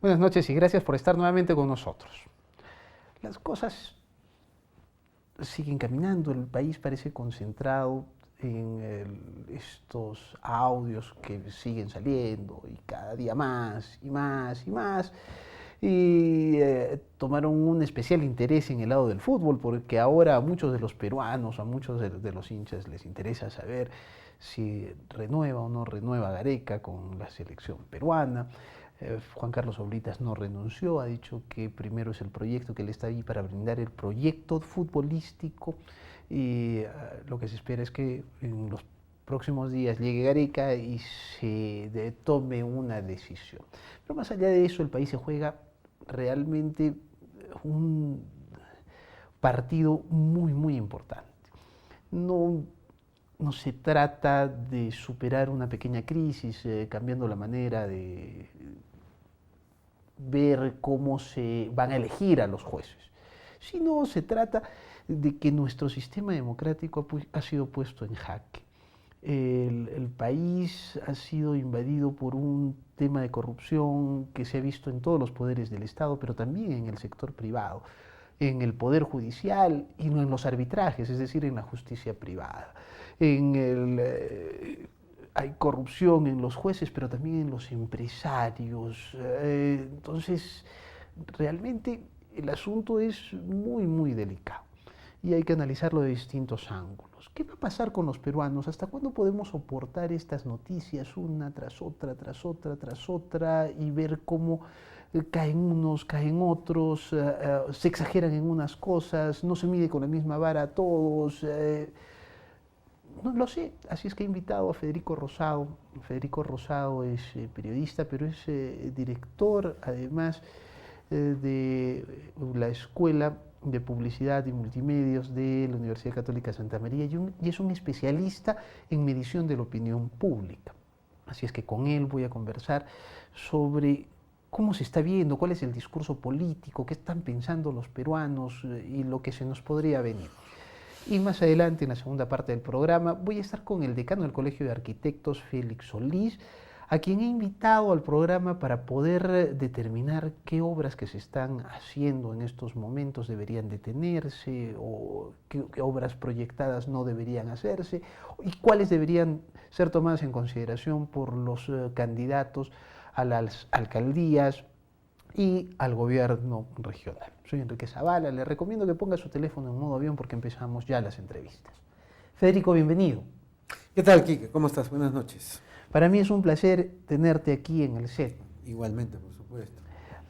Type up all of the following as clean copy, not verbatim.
Buenas noches y gracias por estar nuevamente con nosotros. Las cosas siguen caminando, el país parece concentrado en estos audios que siguen saliendo y cada día más y más y más. Y tomaron un especial interés en el lado del fútbol porque ahora a muchos de los peruanos, a muchos de los hinchas les interesa saber si renueva o no renueva Gareca con la selección peruana. Juan Carlos Oblitas no renunció, ha dicho que primero es el proyecto, que él está ahí para brindar el proyecto futbolístico y lo que se espera es que en los próximos días llegue Gareca y se tome una decisión. Pero más allá de eso, el país se juega realmente un partido muy, muy importante. No, no se trata de superar una pequeña crisis cambiando la manera de ver cómo se van a elegir a los jueces, sino se trata de que nuestro sistema democrático ha sido puesto en jaque. El país ha sido invadido por un tema de corrupción que se ha visto en todos los poderes del Estado, pero también en el sector privado, en el poder judicial y no en los arbitrajes, es decir, en la justicia privada. Hay corrupción en los jueces, pero también en los empresarios. Entonces, realmente el asunto es muy, muy delicado y hay que analizarlo de distintos ángulos. ¿Qué va a pasar con los peruanos? ¿Hasta cuándo podemos soportar estas noticias una tras otra, tras otra, tras otra y ver cómo caen unos, caen otros, se exageran en unas cosas, no se mide con la misma vara a todos? No lo sé, así es que he invitado a Federico Rosado. Federico Rosado es periodista, pero es director además de la Escuela de Publicidad y Multimedios de la Universidad Católica Santa María y es un especialista en medición de la opinión pública. Así es que con él voy a conversar sobre cómo se está viendo, cuál es el discurso político, qué están pensando los peruanos y lo que se nos podría venir. Y más adelante, en la segunda parte del programa, voy a estar con el decano del Colegio de Arquitectos, Félix Solís, a quien he invitado al programa para poder determinar qué obras que se están haciendo en estos momentos deberían detenerse o qué obras proyectadas no deberían hacerse y cuáles deberían ser tomadas en consideración por los candidatos a las alcaldías y al gobierno regional. Soy Enrique Zavala, le recomiendo que ponga su teléfono en modo avión porque empezamos ya las entrevistas. Federico, bienvenido. ¿Qué tal, Quique? ¿Cómo estás? Buenas noches. Para mí es un placer tenerte aquí en el set. Igualmente, por supuesto.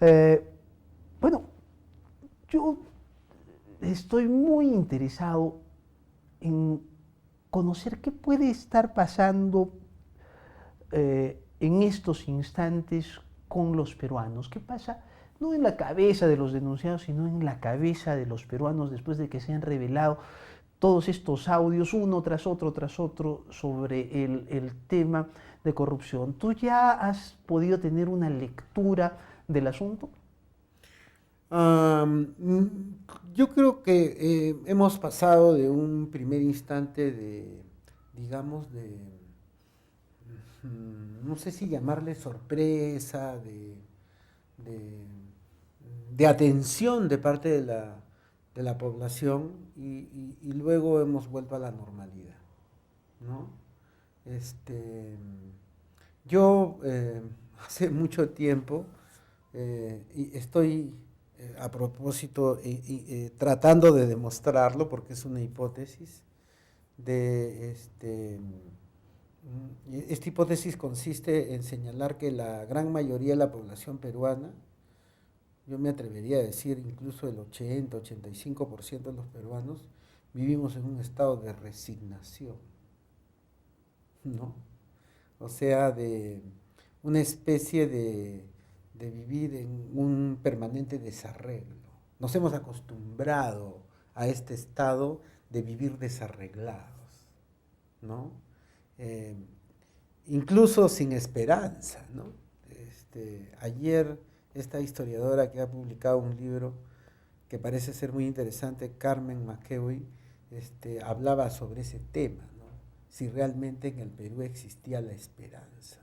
Eh, bueno, yo estoy muy interesado en conocer qué puede estar pasando en estos instantes con los peruanos. ¿Qué pasa? No en la cabeza de los denunciados, sino en la cabeza de los peruanos después de que se han revelado todos estos audios, uno tras otro, sobre el tema de corrupción. ¿Tú ya has podido tener una lectura del asunto? Yo creo que hemos pasado de un primer instante de, digamos, no sé si llamarle sorpresa, de, de atención de parte de la población y luego hemos vuelto a la normalidad, ¿no? Este, yo hace mucho tiempo y estoy a propósito tratando de demostrarlo porque es una hipótesis de esta hipótesis consiste en señalar que la gran mayoría de la población peruana, yo me atrevería a decir incluso el 80-85% de los peruanos, vivimos en un estado de resignación, ¿no? O sea, de una especie de vivir en un permanente desarreglo. Nos hemos acostumbrado a este estado de vivir desarreglados, ¿no? Eh, Incluso sin esperanza, ¿no? Ayer esta historiadora que ha publicado un libro que parece ser muy interesante, Carmen McKeown, hablaba sobre ese tema, ¿no? Si realmente en el Perú existía la esperanza,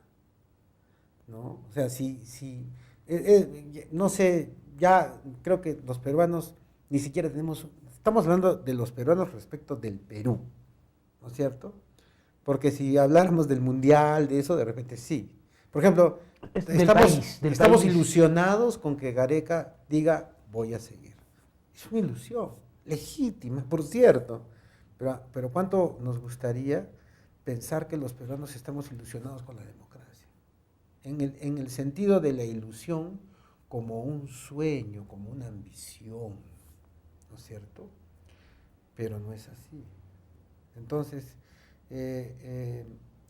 ¿no? O sea, si No sé, ya creo que los peruanos ni siquiera estamos hablando de los peruanos respecto del Perú, ¿no es cierto? Porque si habláramos del mundial, de eso, de repente sí. Por ejemplo, Del estamos país. ilusionados con que Gareca diga voy a seguir. Es una ilusión, legítima, por cierto. Pero ¿cuánto nos gustaría pensar que los peruanos estamos ilusionados con la democracia? En el sentido de la ilusión como un sueño, como una ambición, ¿no es cierto? Pero no es así. Entonces,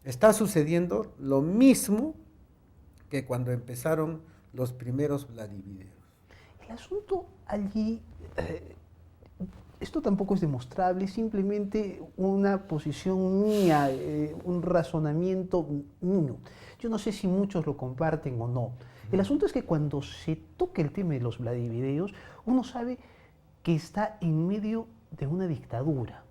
está sucediendo lo mismo que cuando empezaron los primeros Vladivideos. El asunto allí, esto tampoco es demostrable, es simplemente una posición mía, un razonamiento mío. Yo no sé si muchos lo comparten o no. El asunto es que cuando se toca el tema de los Vladivideos, uno sabe que está en medio de una dictadura,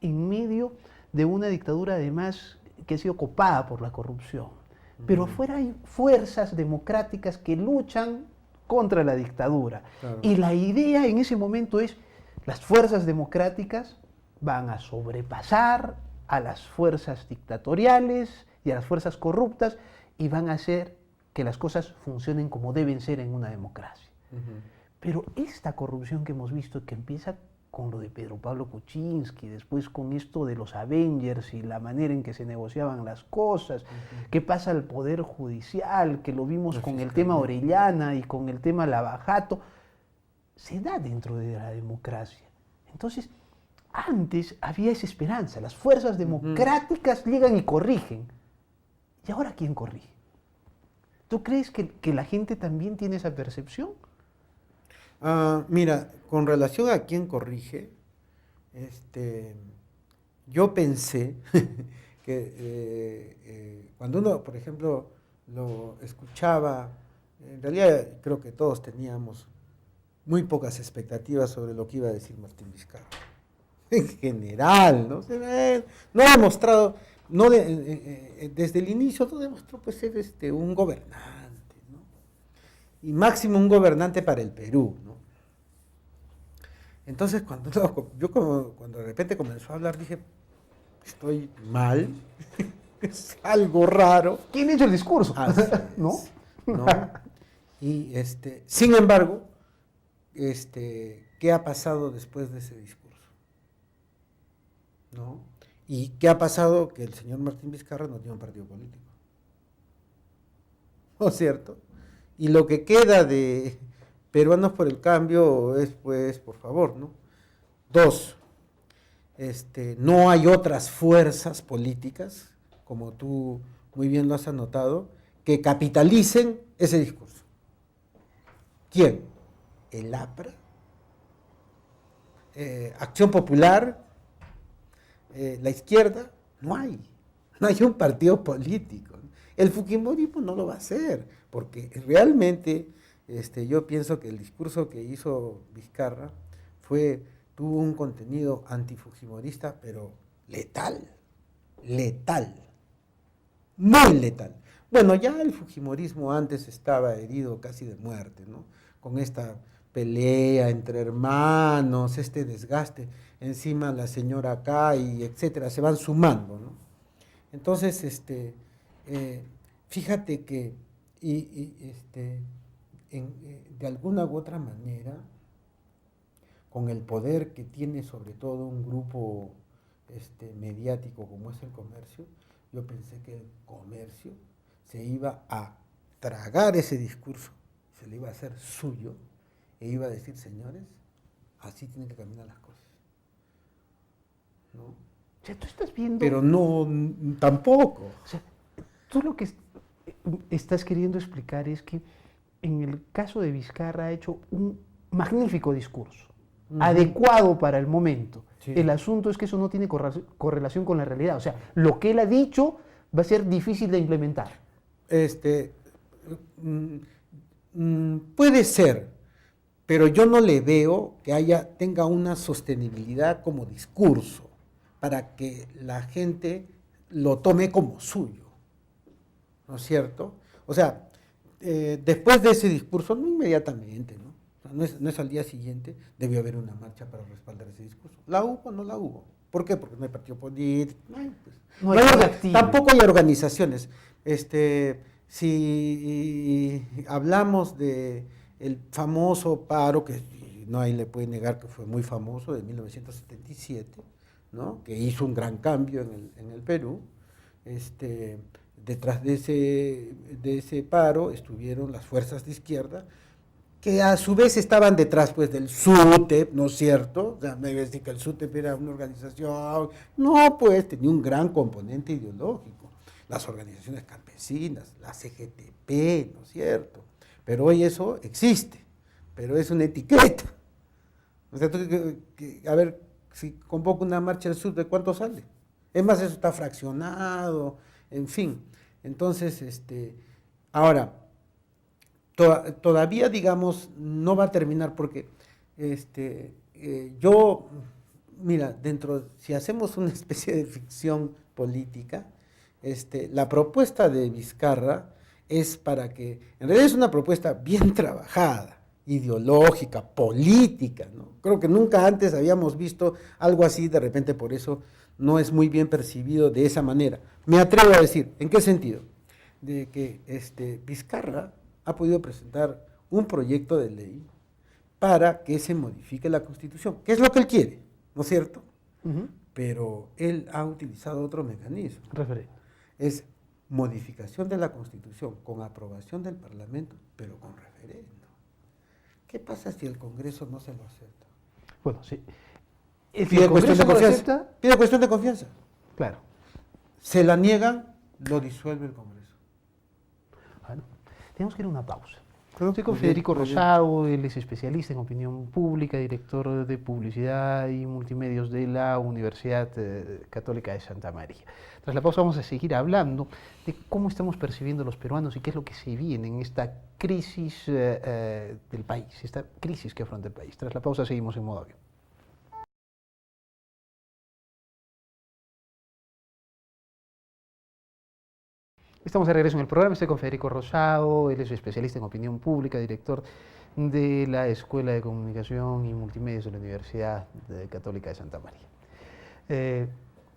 en medio de una dictadura además que ha sido copada por la corrupción. Pero afuera hay fuerzas democráticas que luchan contra la dictadura. Claro. Y la idea en ese momento es, las fuerzas democráticas van a sobrepasar a las fuerzas dictatoriales y a las fuerzas corruptas y van a hacer que las cosas funcionen como deben ser en una democracia. Pero esta corrupción que hemos visto, que empieza con lo de Pedro Pablo Kuczynski, después con esto de los Avengers y la manera en que se negociaban las cosas, que pasa al Poder Judicial, que lo vimos con el tema Orellana y con el tema Lavajato, se da dentro de la democracia. Entonces, antes había esa esperanza, las fuerzas democráticas llegan y corrigen. ¿Y ahora quién corrige? ¿Tú crees que la gente también tiene esa percepción? Mira, con relación a quién corrige, yo pensé que cuando uno, por ejemplo, lo escuchaba, en realidad creo que todos teníamos muy pocas expectativas sobre lo que iba a decir Martín Vizcarra. En general, ¿no? No ha demostrado, desde el inicio no demostró pues ser un gobernante, ¿no? Y máximo un gobernante para el Perú, ¿no? Entonces cuando de repente comenzó a hablar dije, estoy mal, es algo raro. ¿Quién hizo el discurso? Así es, ¿No? ¿no? Y sin embargo, ¿qué ha pasado después de ese discurso? ¿No? ¿Y qué ha pasado? Que el señor Martín Vizcarra no tiene un partido político. ¿No es cierto? Y lo que queda de Peruanos por el Cambio es, pues, por favor, ¿no? 2, no hay otras fuerzas políticas, como tú muy bien lo has anotado, que capitalicen ese discurso. ¿Quién? El APRA, Acción Popular, la izquierda, no hay un partido político. El fujimorismo no lo va a hacer, porque realmente yo pienso que el discurso que hizo Vizcarra tuvo un contenido antifujimorista, pero letal, muy letal. Bueno, ya el fujimorismo antes estaba herido casi de muerte, ¿no? Con esta pelea entre hermanos, este desgaste, encima la señora acá y etcétera, se van sumando, ¿no? Entonces, fíjate que de alguna u otra manera, con el poder que tiene sobre todo un grupo mediático como es el comercio, yo pensé que el comercio se iba a tragar ese discurso, se le iba a hacer suyo, e iba a decir, señores, así tienen que caminar las cosas, ¿no? O sea, tú estás viendo... Pero no, tampoco. O sea, tú lo que estás queriendo explicar es que en el caso de Vizcarra ha hecho un magnífico discurso, adecuado para el momento. Sí. El asunto es que eso no tiene correlación con la realidad. O sea, lo que él ha dicho va a ser difícil de implementar. Puede ser, pero yo no le veo que tenga una sostenibilidad como discurso para que la gente lo tome como suyo, ¿no es cierto? O sea, después de ese discurso, no inmediatamente, ¿no? O sea, no es al día siguiente, debió haber una marcha para respaldar ese discurso. ¿La hubo o no la hubo? ¿Por qué? Porque no hay partido político, No hay nada activo. tampoco hay organizaciones. Si hablamos de el famoso paro, que nadie le puede negar que fue muy famoso, de 1977, ¿no? Que hizo un gran cambio en el Perú, detrás de ese paro estuvieron las fuerzas de izquierda, que a su vez estaban detrás pues del SUTEP, ¿no es cierto? O sea, me iba a decir que el SUTEP era una organización, no, pues tenía un gran componente ideológico, las organizaciones campesinas, la CGTP, ¿no es cierto? Pero hoy eso existe, pero es una etiqueta. O sea, a ver, si convoco una marcha del SUTEP, ¿cuánto sale? Es más, eso está fraccionado, en fin. Entonces, ahora, todavía, digamos, no va a terminar porque mira, si hacemos una especie de ficción política, la propuesta de Vizcarra es para que, en realidad es una propuesta bien trabajada, ideológica, política, ¿no? Creo que nunca antes habíamos visto algo así, de repente por eso no es muy bien percibido de esa manera. Me atrevo a decir, ¿en qué sentido? De que Vizcarra ha podido presentar un proyecto de ley para que se modifique la Constitución, que es lo que él quiere, ¿no es cierto? Pero él ha utilizado otro mecanismo. Referente. Es modificación de la Constitución con aprobación del Parlamento, pero con referendo. ¿Qué pasa si el Congreso no se lo acepta? Bueno, sí. Pide cuestión de confianza. Pide cuestión de confianza. Claro. Se la niegan, lo disuelve el Congreso. Bueno, tenemos que ir a una pausa. Claro, Estoy con Federico Rosado, él es especialista en opinión pública, director de publicidad y multimedios de la Universidad Católica de Santa María. Tras la pausa vamos a seguir hablando de cómo estamos percibiendo los peruanos y qué es lo que se viene en esta crisis del país, esta crisis que afronta el país. Tras la pausa seguimos en modo avión. Estamos de regreso en el programa, estoy con Federico Rosado, él es especialista en opinión pública, director de la Escuela de Comunicación y Multimedios de la Universidad Católica de Santa María.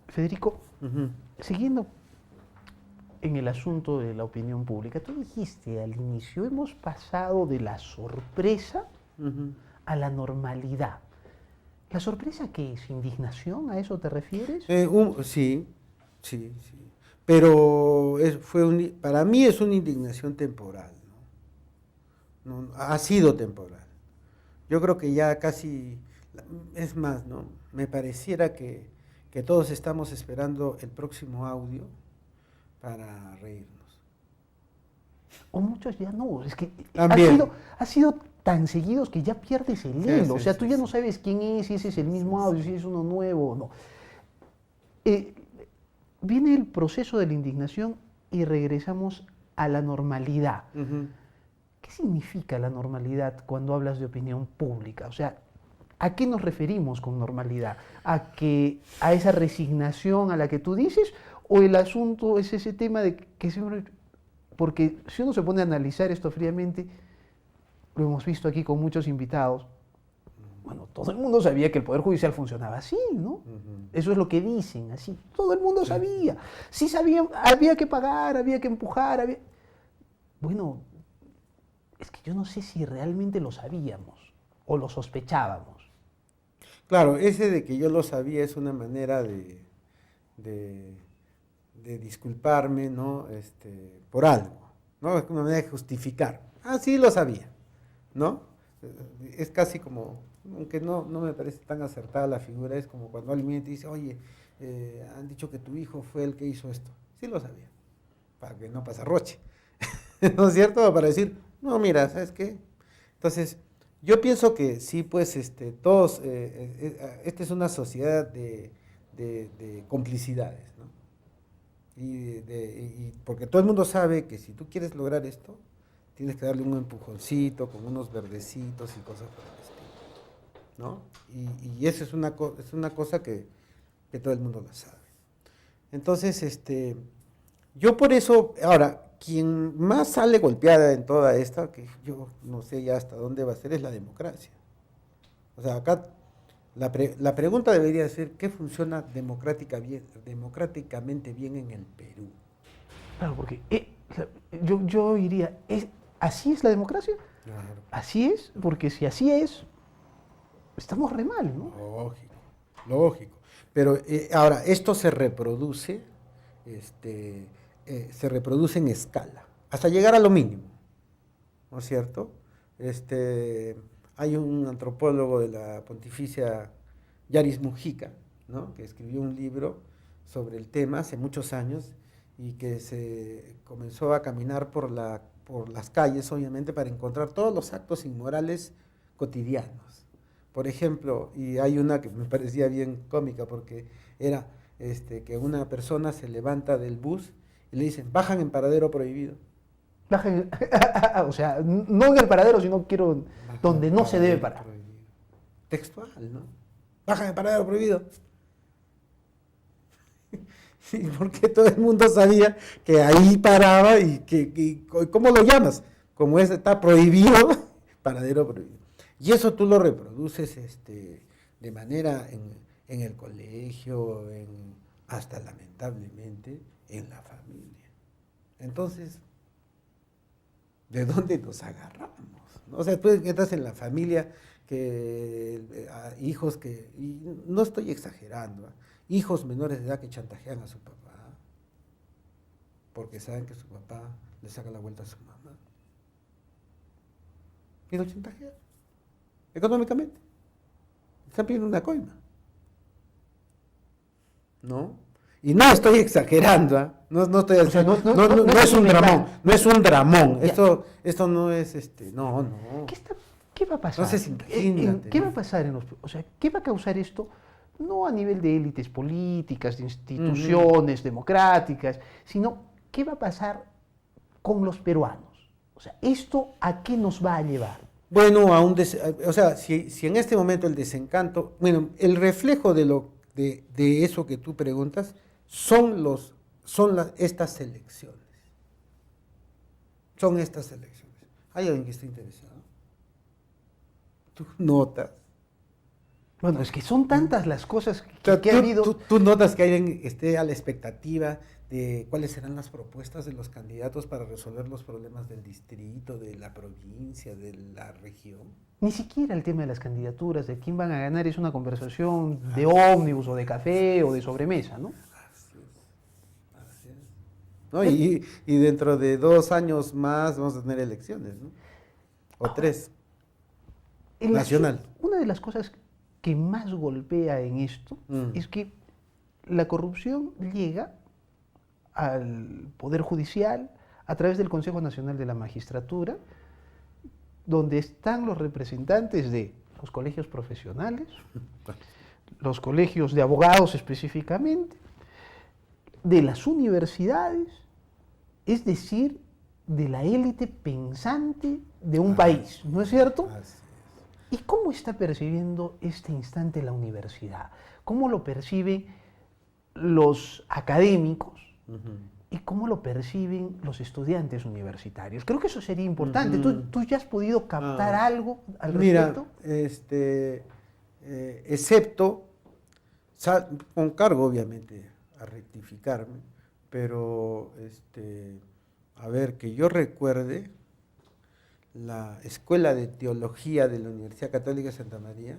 Federico, siguiendo en el asunto de la opinión pública, tú dijiste al inicio, hemos pasado de la sorpresa a la normalidad. ¿La sorpresa qué es? ¿Indignación? ¿A eso te refieres? Sí. Pero para mí es una indignación temporal, ¿no? Ha sido temporal. Yo creo que ya casi, es más, ¿no? Me pareciera que todos estamos esperando el próximo audio para reírnos. O muchos ya no, es que ha sido tan seguidos que ya pierdes el hilo, o sea, tú ya no sabes quién es, si ese es el mismo audio, si es uno nuevo o no. Viene el proceso de la indignación y regresamos a la normalidad. ¿Qué significa la normalidad cuando hablas de opinión pública? O sea, ¿a qué nos referimos con normalidad? ¿A esa resignación a la que tú dices? ¿O el asunto es ese tema de que siempre... Porque si uno se pone a analizar esto fríamente, lo hemos visto aquí con muchos invitados, bueno, todo el mundo sabía que el Poder Judicial funcionaba así, ¿no? Eso es lo que dicen, así. Todo el mundo sabía. Sí sabían, había que pagar, había que empujar, Bueno, es que yo no sé si realmente lo sabíamos o lo sospechábamos. Claro, ese de que yo lo sabía es una manera de disculparme, ¿no? Por algo, ¿no? Es una manera de justificar. Ah, sí lo sabía, ¿no? Es casi como... aunque no me parece tan acertada la figura, es como cuando alguien te dice, oye, han dicho que tu hijo fue el que hizo esto. Sí lo sabía, para que no pase roche, ¿no es cierto? Para decir, no, mira, ¿sabes qué? Entonces, yo pienso que sí, pues, todos, esta es una sociedad de complicidades, ¿no? Y porque todo el mundo sabe que si tú quieres lograr esto, tienes que darle un empujoncito con unos verdecitos y cosas por el estilo, ¿no? Y eso es una cosa que todo el mundo lo sabe. Entonces, yo por eso, ahora, quien más sale golpeada en toda esta, que yo no sé ya hasta dónde va a ser, es la democracia. O sea, acá la pregunta debería ser, ¿qué funciona democráticamente bien en el Perú? Claro, porque yo diría, ¿así es la democracia? Claro. Así es, porque si así es, estamos re mal, ¿no? Lógico, lógico. Pero ahora, esto se reproduce en escala, hasta llegar a lo mínimo, ¿no es cierto? Hay un antropólogo de la Pontificia, Yaris Mujica, ¿no? Que escribió un libro sobre el tema hace muchos años y que se comenzó a caminar por las calles, obviamente, para encontrar todos los actos inmorales cotidianos. Por ejemplo, y hay una que me parecía bien cómica porque era que una persona se levanta del bus y le dicen, bajan en paradero prohibido. O sea, no en el paradero, sino quiero Bajan donde en no se debe paradero parar. prohibido. Textual, ¿no? Bajan en paradero prohibido. ¿Y porque todo el mundo sabía que ahí paraba y cómo lo llamas? Como está prohibido, paradero prohibido. Y eso tú lo reproduces de manera en el colegio, hasta lamentablemente en la familia. Entonces, ¿de dónde nos agarramos? ¿No? O sea, tú entras en la familia hijos y no estoy exagerando, hijos menores de edad que chantajean a su papá porque saben que su papá le saca la vuelta a su mamá. Y lo chantajean económicamente. Están pidiendo una coima. ¿No? Y no estoy exagerando, ¿eh? No estoy haciendo, no es un dramón, no es un dramón. Esto no es no. ¿Qué va a pasar? No se imagínate, ¿Qué ¿no? va a pasar o sea, qué va a causar esto? No a nivel de élites políticas, de instituciones democráticas, sino qué va a pasar con los peruanos. O sea, ¿esto a qué nos va a llevar? Bueno, o sea, si en este momento el desencanto, bueno, el reflejo de eso que tú preguntas estas elecciones. Son estas elecciones. ¿Hay alguien que esté interesado? ¿Tú notas? Bueno, es que son tantas las cosas O sea, que ha habido. tú notas que alguien esté a la expectativa de cuáles serán las propuestas de los candidatos para resolver los problemas del distrito, de la provincia, de la región. Ni siquiera el tema de las candidaturas, de quién van a ganar, es una conversación de ómnibus o de café o de sobremesa, ¿no? Así es. Así es. ¿No? Y dentro de 2 años más vamos a tener elecciones, ¿no? O 3. Nacional. Una de las cosas que más golpea en esto es que la corrupción llega al Poder Judicial a través del Consejo Nacional de la Magistratura, donde están los representantes de los colegios profesionales, los colegios de abogados específicamente, de las universidades, es decir, de la élite pensante de un país, ¿no es cierto? Así es. ¿Y cómo está percibiendo este instante la universidad? ¿Cómo lo perciben los académicos? ¿Y cómo lo perciben los estudiantes universitarios? Creo que eso sería importante. ¿Tú ya has podido captar algo al respecto? Mira, excepto, con cargo obviamente a rectificarme, pero a ver, que yo recuerde, la Escuela de Teología de la Universidad Católica de Santa María,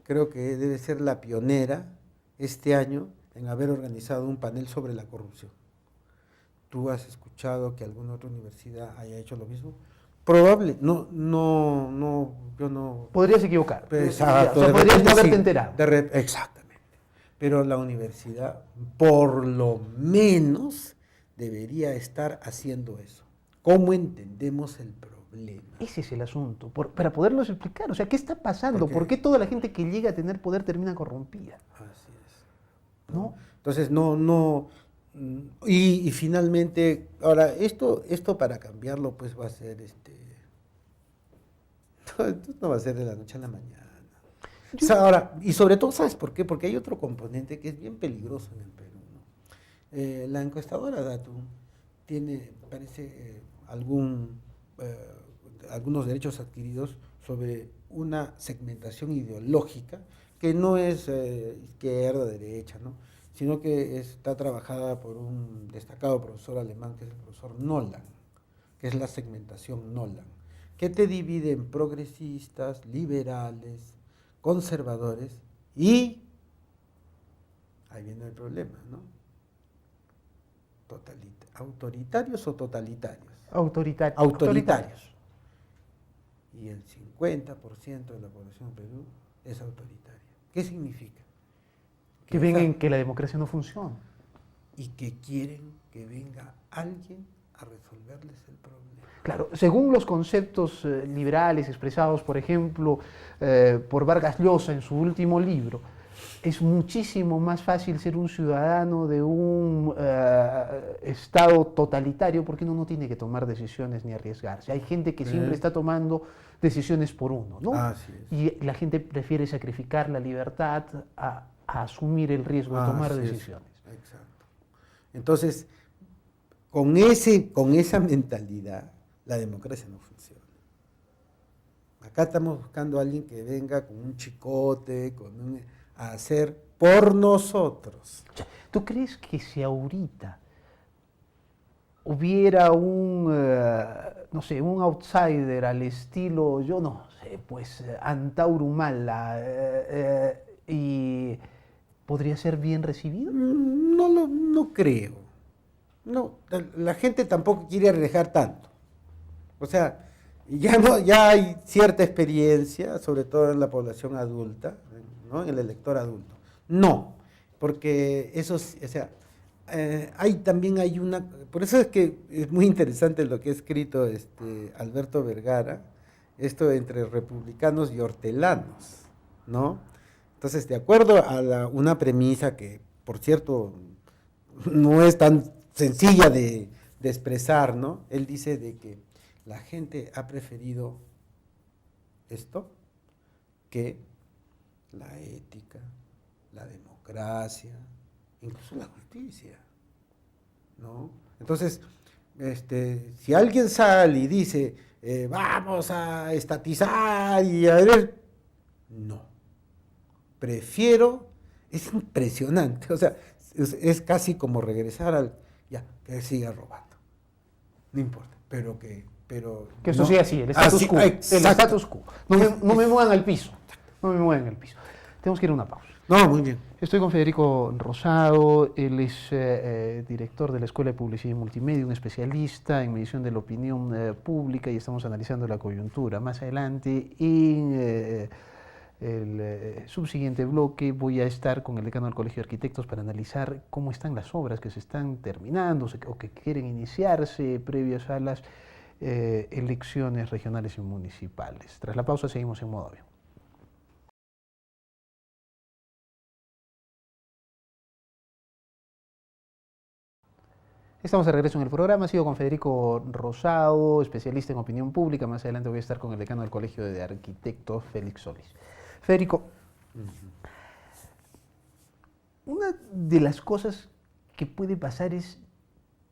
creo que debe ser la pionera este año en haber organizado un panel sobre la corrupción. ¿Tú has escuchado que alguna otra universidad haya hecho lo mismo? Probable, yo no... Podrías equivocar. Exacto, o sea, podrías no haberte enterado. Exactamente. Pero la universidad, por lo menos, debería estar haciendo eso. ¿Cómo entendemos el problema? Ese es el asunto, para poderlos explicar. O sea, ¿qué está pasando? ¿Por qué toda la gente que llega a tener poder termina corrompida? Así es. ¿No? Entonces, y finalmente, ahora, esto para cambiarlo, pues va a ser esto no va a ser de la noche a la mañana. O sea, ahora, y sobre todo, ¿sabes por qué? Porque hay otro componente que es bien peligroso en el Perú, ¿no? La encuestadora Datum tiene, parece, algunos derechos adquiridos sobre una segmentación ideológica que no es izquierda, derecha, ¿no? Sino que está trabajada por un destacado profesor alemán, que es el profesor Nolan, que es la segmentación Nolan, que te divide en progresistas, liberales, conservadores y, ahí viene el problema, ¿no? ¿Autoritarios o totalitarios? Autoritarios. Y el 50% de la población de Perú es autoritaria. ¿Qué significa? Que ven en que la democracia no funciona. Y que quieren que venga alguien a resolverles el problema. Claro, según los conceptos liberales expresados, por ejemplo, por Vargas Llosa en su último libro, es muchísimo más fácil ser un ciudadano de un Estado totalitario porque uno no tiene que tomar decisiones ni arriesgarse. Hay gente que siempre está tomando decisiones por uno, ¿no? Así es. Y la gente prefiere sacrificar la libertad a asumir el riesgo de tomar decisiones. Exacto. Entonces, con esa mentalidad, la democracia no funciona. Acá estamos buscando a alguien que venga con un chicote, a hacer por nosotros. ¿Tú crees que si ahorita hubiera no sé, un outsider al estilo, yo no sé, pues Antauro Humala, y podría ser bien recibido? No creo. No, la gente tampoco quiere arriesgar tanto. O sea, ya hay cierta experiencia, sobre todo en la población adulta, ¿no? En el elector adulto. No, porque eso, o sea, también hay una, por eso es que es muy interesante lo que ha escrito Alberto Vergara, esto entre republicanos y hortelanos, ¿no? Entonces, de acuerdo a una premisa que, por cierto, no es tan sencilla de expresar, ¿no? Él dice de que la gente ha preferido esto que la ética, la democracia, incluso la justicia, ¿no? Entonces, si alguien sale y dice, vamos a estatizar y a ver, no. Prefiero, es impresionante, o sea, es casi como regresar ya, que siga robando, no importa, que esto no, siga así, el status quo. El status quo. No me muevan al piso. No me muevan al piso. Tenemos que ir a una pausa. No, muy bien. Estoy con Federico Rosado, él es director de la Escuela de Publicidad y Multimedia, un especialista en medición de la opinión pública, y estamos analizando la coyuntura. Más adelante, en el subsiguiente bloque, voy a estar con el decano del Colegio de Arquitectos para analizar cómo están las obras que se están terminando o que quieren iniciarse previas a las elecciones regionales y municipales. Tras la pausa seguimos en modo avión. Estamos de regreso en el programa. Sigo con Federico Rosado, especialista en opinión pública. Más adelante voy a estar con el decano del Colegio de Arquitectos, Félix Solís. Federico, una de las cosas que puede pasar es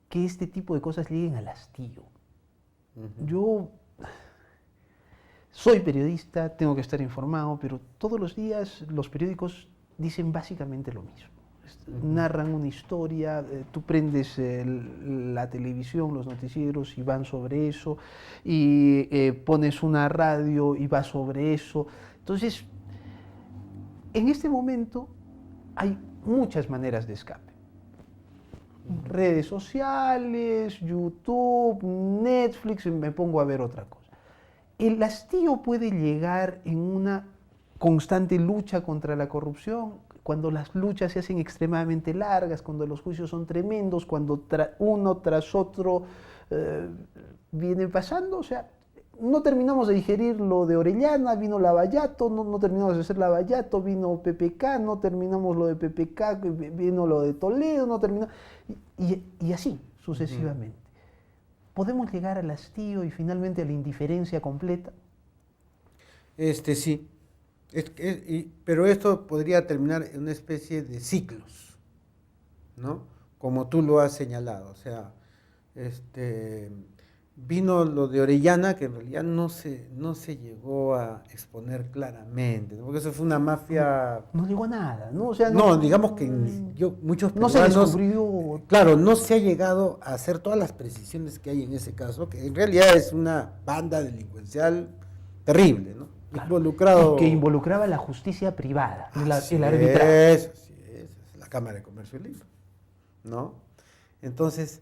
que este tipo de cosas lleguen al hastío. Yo soy periodista, tengo que estar informado, pero todos los días los periódicos dicen básicamente lo mismo. Narran una historia, tú prendes la televisión, los noticieros y van sobre eso, y pones una radio y va sobre eso. Entonces, en este momento hay muchas maneras de escape. Redes sociales, YouTube, Netflix, me pongo a ver otra cosa. El hastío puede llegar en una constante lucha contra la corrupción, cuando las luchas se hacen extremadamente largas, cuando los juicios son tremendos, cuando uno tras otro viene pasando. O sea, no terminamos de digerir lo de Orellana, vino Lavallato, no terminamos de hacer Lavallato, vino PPK, no terminamos lo de PPK, vino lo de Toledo, no terminó, y así sucesivamente. ¿Podemos llegar al hastío y finalmente a la indiferencia completa? Sí, pero esto podría terminar en una especie de ciclos, ¿no? Como tú lo has señalado, o sea, Vino lo de Orellana, que en realidad no se llegó a exponer claramente, ¿no? Porque eso fue una mafia. No digo nada, ¿no? O sea, No, digamos que muchos no se peruanos, descubrió. claro, no se ha llegado a hacer todas las precisiones que hay en ese caso, que en realidad es una banda delincuencial terrible, ¿no? Claro, y Involucrado. que involucraba la justicia privada, Así el arbitraje. es la Cámara de Comercio Libre, ¿no? Entonces,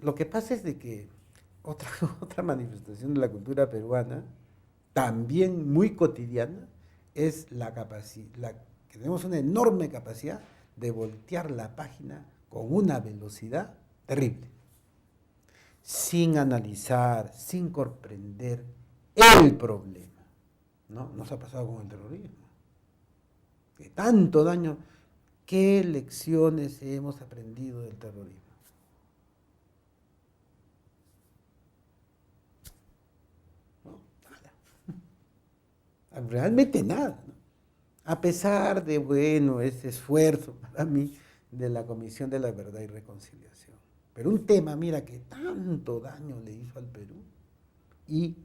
lo que pasa es de que otra, otra manifestación de la cultura peruana, también muy cotidiana, es la capacidad, que tenemos una enorme capacidad de voltear la página con una velocidad terrible, sin analizar, sin comprender el problema, ¿no? Nos ha pasado con el terrorismo. Que tanto daño, ¿qué lecciones hemos aprendido del terrorismo? ¿No? Nada. Realmente nada, ¿no? A pesar de, bueno, ese esfuerzo para mí de la Comisión de la Verdad y Reconciliación. Pero un tema, mira, que tanto daño le hizo al Perú y,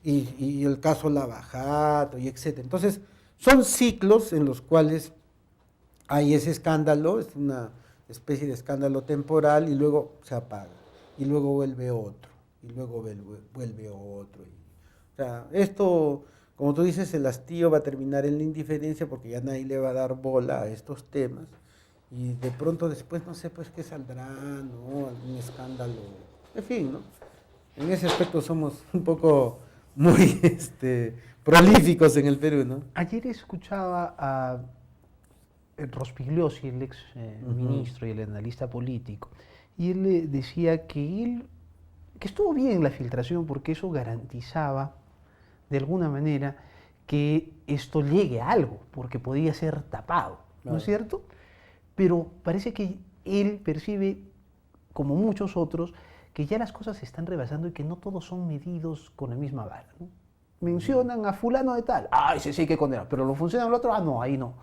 y el caso Lavajato y etcétera. Entonces, son ciclos en los cuales hay ese escándalo, es una especie de escándalo temporal y luego se apaga, y luego vuelve otro, y luego vuelve otro. O sea, esto, como tú dices, el hastío va a terminar en la indiferencia porque ya nadie le va a dar bola a estos temas, y de pronto después no sé pues qué saldrá, ¿no? Algún escándalo, en fin, ¿no? En ese aspecto somos un poco muy prolíficos en el Perú, ¿no? Ayer escuchaba a Rospigliosi, el ex ministro y el analista político, y él decía que estuvo bien la filtración porque eso garantizaba de alguna manera que esto llegue a algo, porque podía ser tapado, ¿no es cierto? Pero parece que él percibe, como muchos otros, que ya las cosas se están rebasando y que no todos son medidos con la misma vara, ¿no? Mencionan a fulano de tal, ese sí hay que condenar, pero lo funciona el otro, no, ahí no.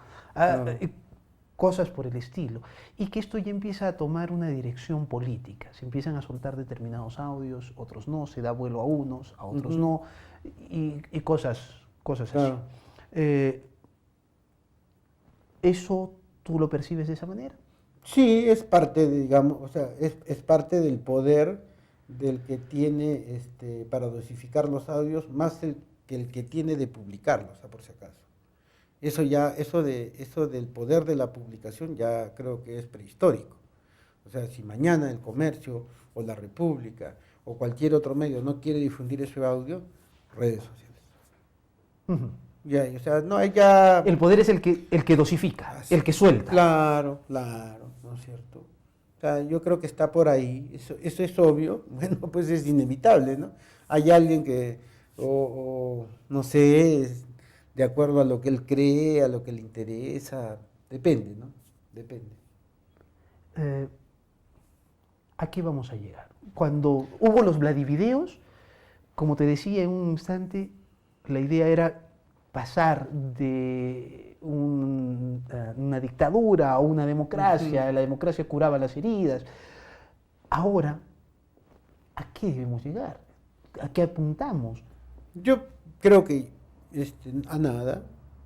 Cosas por el estilo. Y que esto ya empieza a tomar una dirección política. Se empiezan a soltar determinados audios, otros no, se da vuelo a unos, a otros no, y cosas así. ¿Eso tú lo percibes de esa manera? Sí, es parte, digamos, o sea, es parte del poder del que tiene para dosificar los audios, más que el que tiene de publicarlos, por si acaso. Eso del poder de la publicación ya creo que es prehistórico. O sea, si mañana el Comercio o la República o cualquier otro medio no quiere difundir ese audio, redes sociales. Ya, o sea, no hay ya. El poder es el que dosifica, el que suelta. Claro, ¿no es cierto? O sea, yo creo que está por ahí, eso es obvio, bueno, pues es inevitable, ¿no? Hay alguien que, no sé, de acuerdo a lo que él cree, a lo que le interesa, depende, ¿no? Depende. ¿A qué vamos a llegar? Cuando hubo los Vladivideos, como te decía en un instante, la idea era pasar de una dictadura a una democracia, la democracia curaba las heridas. Ahora, ¿a qué debemos llegar? ¿A qué apuntamos? Yo creo que a nada,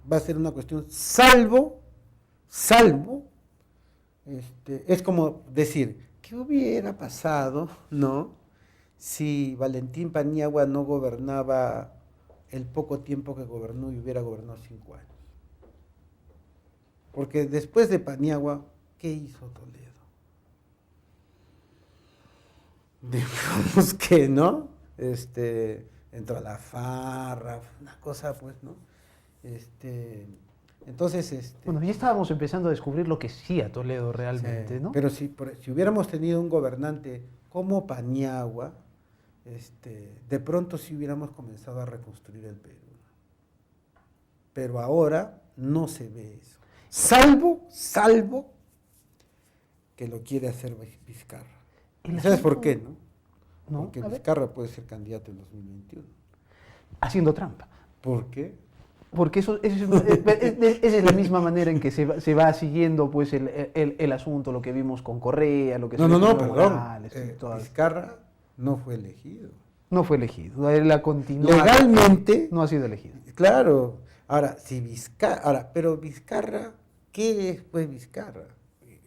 va a ser una cuestión salvo, es como decir, ¿qué hubiera pasado, no? Si Valentín Paniagua no gobernaba el poco tiempo que gobernó y hubiera gobernado 5 años. Porque después de Paniagua, ¿qué hizo Toledo? Digamos que, ¿no? Entró a la farra, una cosa pues, ¿no? Entonces, bueno, ya estábamos empezando a descubrir lo que hacía Toledo realmente, sí, ¿no? pero si hubiéramos tenido un gobernante como Paniagua, de pronto sí hubiéramos comenzado a reconstruir el Perú. Pero ahora no se ve eso. Salvo que lo quiere hacer Vizcarra. ¿Y sabes por qué, no? No, porque Vizcarra puede ser candidato en 2021. Haciendo trampa. ¿Por qué? Porque esa es la misma manera en que se va siguiendo pues el asunto, lo que vimos con Correa, lo que No, se ve con Evo perdón. Morales, y todo eso. Vizcarra no fue elegido. No fue elegido, él ha continuado. Legalmente, No ha sido elegido. claro. Ahora, pero Vizcarra, ¿qué es pues Vizcarra?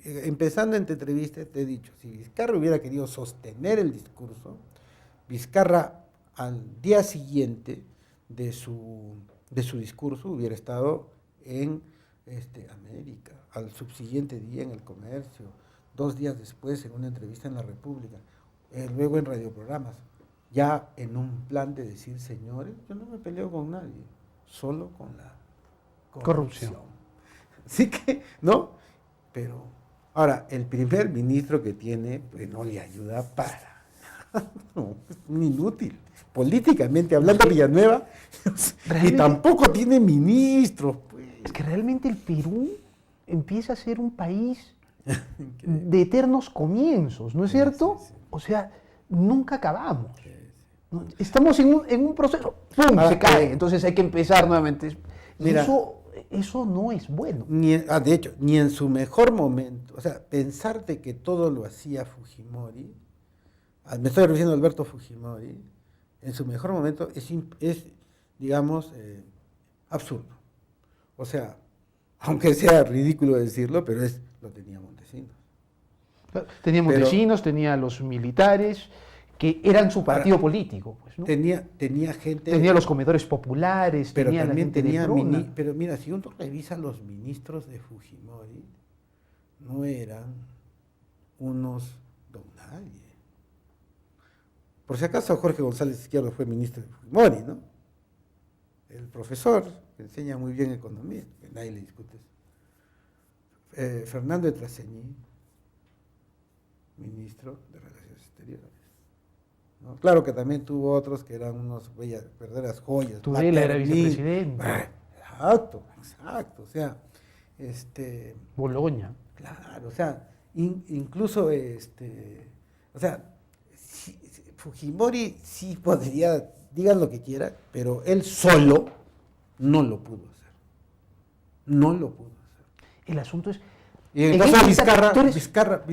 Empezando en tu entrevista te he dicho, si Vizcarra hubiera querido sostener el discurso, Vizcarra al día siguiente de su discurso hubiera estado en América, al subsiguiente día en El Comercio, 2 días después en una entrevista en La República, luego en radioprogramas, ya en un plan de decir, señores, yo no me peleo con nadie, solo con la corrupción. Así que, ¿no? Pero, ahora, el primer ministro que tiene, pues no le ayuda para. No, es un inútil. Políticamente hablando, Villanueva, y tampoco tiene ministros. Pues. Es que realmente el Perú empieza a ser un país de eternos comienzos, ¿no es cierto? Sí. O sea, nunca acabamos. ¿No? Estamos en un proceso, ¡pum!, se cae, entonces hay que empezar nuevamente. Mira, eso no es bueno. De hecho, ni en su mejor momento, o sea, pensar de que todo lo hacía Fujimori, me estoy refiriendo a Alberto Fujimori, en su mejor momento es digamos, absurdo. O sea, aunque sea ridículo decirlo, pero lo tenía Montesinos. Tenía Montesinos, tenía los militares, que eran su partido político. Pues, ¿no? Tenía gente... Tenía los comedores populares, pero tenía también la gente tenía... de pero mira, si uno revisa los ministros de Fujimori, no eran unos don nadie. Por si acaso Jorge González Izquierdo fue ministro de Fujimori, ¿no? El profesor que enseña muy bien economía, que nadie le discute eso. Fernando de Traseñí, ministro de Relaciones Exteriores. ¿No? Claro que también tuvo otros que eran unos verdaderas joyas. Tudela era vicepresidente. Exacto. O sea, Boloña. Claro, o sea, incluso, o sea, Fujimori sí podría, digan lo que quiera, pero él solo no lo pudo hacer. No lo pudo hacer. El asunto es... Y en el caso de Vizcarra,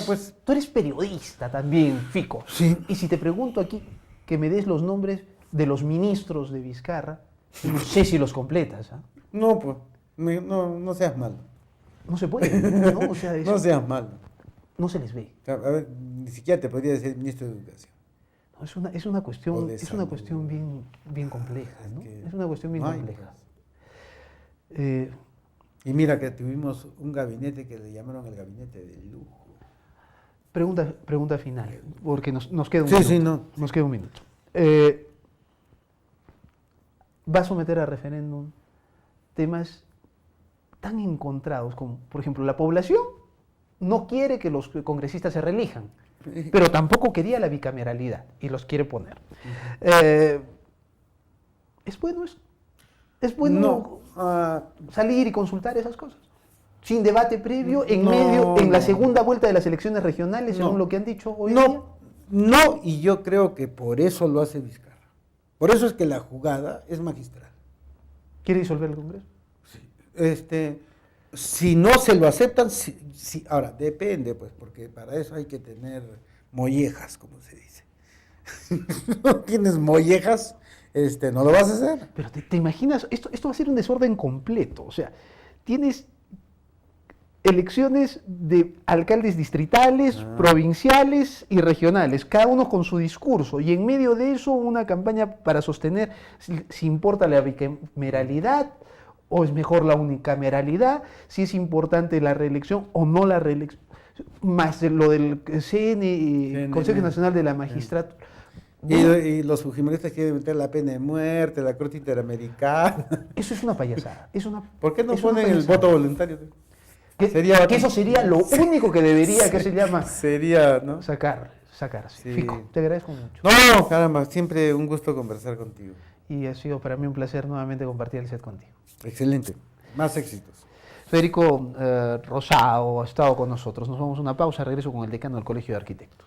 pues... Tú eres periodista también, Fico. Sí. Y si te pregunto aquí que me des los nombres de los ministros de Vizcarra, no sé si los completas. ¿Eh? No, pues, no seas malo. No se puede, ¿no? O sea, no seas malo. No se les ve. O sea, a ver, ni siquiera te podría decir ministro de Educación. No, es una cuestión bien compleja, ¿no? Es una cuestión bien compleja. Y mira que tuvimos un gabinete que le llamaron el gabinete de lujo. Pregunta final, porque nos queda un minuto. Sí, no. Nos queda un minuto. ¿Va a someter a referéndum temas tan encontrados como, por ejemplo, la población no quiere que los congresistas se reelijan, pero tampoco quería la bicameralidad y los quiere poner? ¿Es bueno eso? ¿Es bueno salir y consultar esas cosas? Sin debate previo, en la segunda vuelta de las elecciones regionales, según lo que han dicho hoy día. No, y yo creo que por eso lo hace Vizcarra. Por eso es que la jugada es magistral. ¿Quiere disolver el Congreso? Sí. Si no se lo aceptan, ahora, depende, pues, porque para eso hay que tener mollejas, como se dice. No tienes mollejas, no lo vas a hacer. Pero te imaginas, esto va a ser un desorden completo. O sea, tienes elecciones de alcaldes distritales, provinciales y regionales, cada uno con su discurso, y en medio de eso una campaña para sostener si importa la bicameralidad o es mejor la unicameralidad, si es importante la reelección o no la reelección, más lo del Consejo Nacional de la Magistratura. Y los fujimoristas quieren meter la pena de muerte, la Corte Interamericana. Eso es una payasada. ¿Por qué no ponen el voto voluntario? Que eso sería lo único que debería, que se llama... Sería, ¿no? Sacarse. Sí. Fico, te agradezco mucho. No, caramba, siempre un gusto conversar contigo. Y ha sido para mí un placer nuevamente compartir el set contigo. Excelente. Más éxitos. Federico Rosado ha estado con nosotros. Nos vamos a una pausa, regreso con el decano del Colegio de Arquitectos.